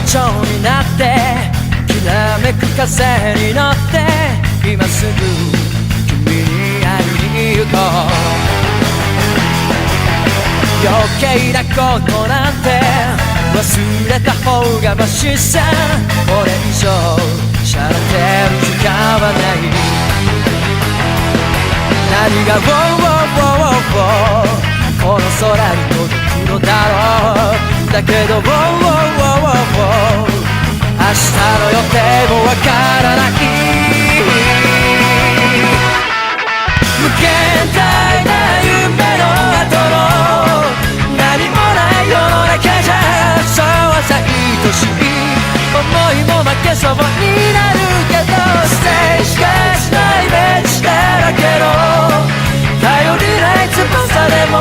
蝶になってきらめく風に乗って今すぐ君に会いに行こう。余計なことなんて忘れた方がマシさ。これ以上しゃれてる時間はない。何がこの空に届くのだろう。だけど明日の予定もわからない。無限大な夢の後の何もない世の中じゃそうは愛しい思いも負けそうになるけどステージがしないイメージだらけの頼りない翼でも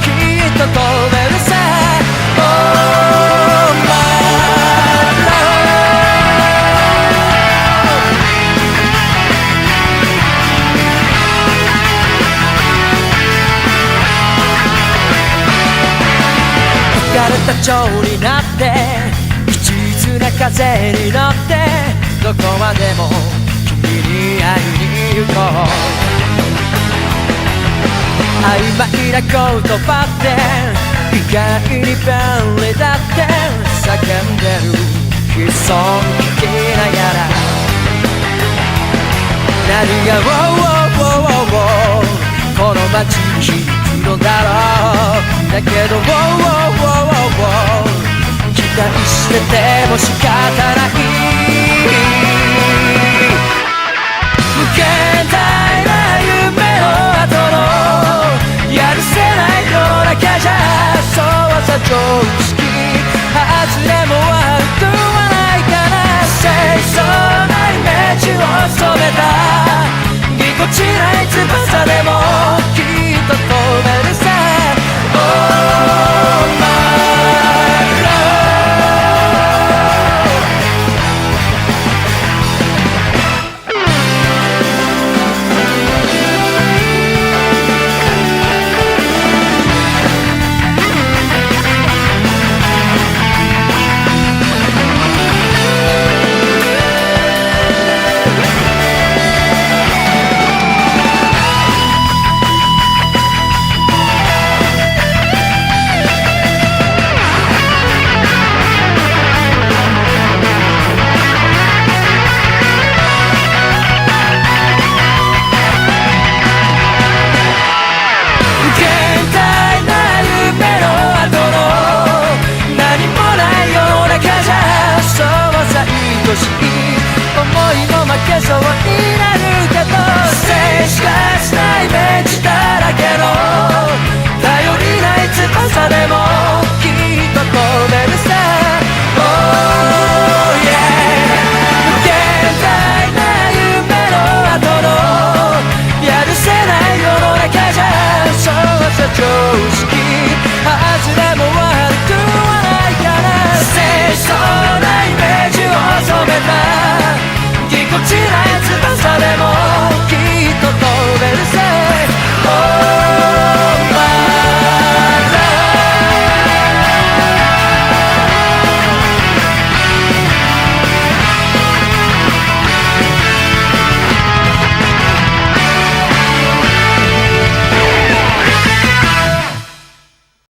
きっと飛べるさ。Oh my love 浮かれた蝶になって一途な風に乗ってどこまでも君に会いに行こう。曖昧な言葉って意外に便利だって叫んでる悲壮聞きながら何がこの街に響くのだろう。だけど期待してても仕方ない。